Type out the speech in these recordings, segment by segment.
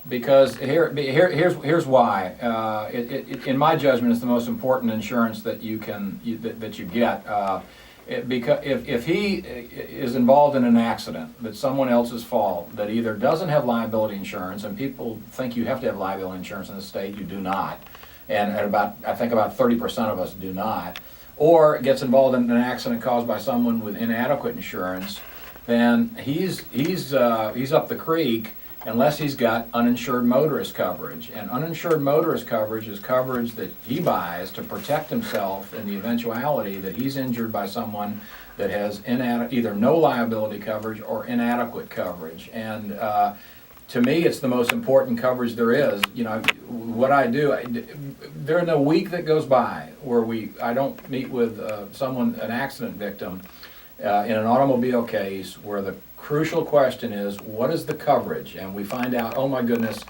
Because here's why. In my judgment, it's the most important insurance that you get. Because if he is involved in an accident that's someone else's fault, that either doesn't have liability insurance, and people think you have to have liability insurance in the state, you do not, and I think about 30% of us do not, or gets involved in an accident caused by someone with inadequate insurance, then he's up the creek unless he's got uninsured motorist coverage. And uninsured motorist coverage is coverage that he buys to protect himself in the eventuality that he's injured by someone that has either no liability coverage or inadequate coverage. And to me, it's the most important coverage there is. You know, what I do, there isn't a week that goes by where I don't meet with an accident victim in an automobile case where the crucial question is, what is the coverage? And we find out, oh my goodness,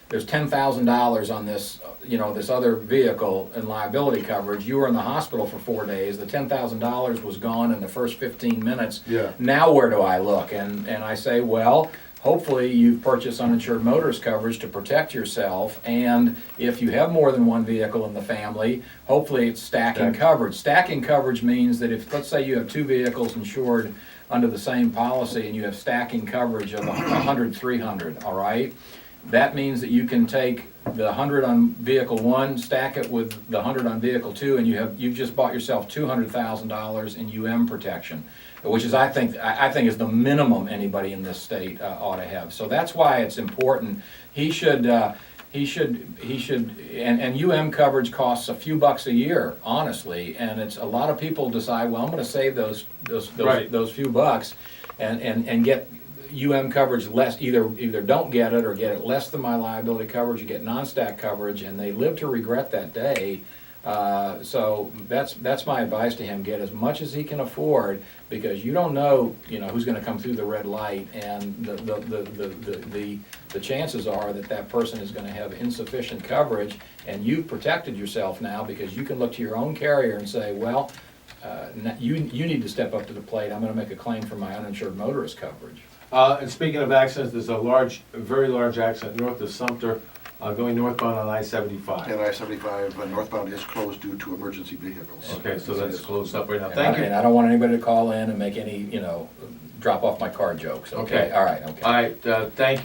there's $10,000 on this, this other vehicle in liability coverage. You were in the hospital for 4 days. The $10,000 was gone in the first 15 minutes. Yeah. Now where do I look? And I say, well, hopefully you've purchased uninsured motorist coverage to protect yourself, and if you have more than one vehicle in the family, hopefully it's stacking coverage. Stacking coverage means that if, let's say you have two vehicles insured under the same policy and you have stacking coverage of 100, 300, all right? That means that you can take the 100 on vehicle one, stack it with the 100 on vehicle two, and you've just bought yourself $200,000 in UM protection, which is I think is the minimum anybody in this state ought to have. So that's why it's important. He should, and UM coverage costs a few bucks a year, honestly, and it's a lot of people decide, well, I'm going to save those few bucks, and get UM coverage less, either don't get it or get it less than my liability coverage, you get non-stack coverage, and they live to regret that day. So that's my advice to him: get as much as he can afford, because you don't know, who's going to come through the red light, and the chances are that person is going to have insufficient coverage, and you've protected yourself now because you can look to your own carrier and say, well, you need to step up to the plate. I'm going to make a claim for my uninsured motorist coverage. And speaking of accidents, there's a very large accident north of Sumter, going northbound on I-75. And I-75 northbound is closed due to emergency vehicles. Okay, so that's closed up right now. And Thank you. And I don't want anybody to call in and make any, drop off my car jokes. Okay. Okay. All right. Okay. All right, thank you.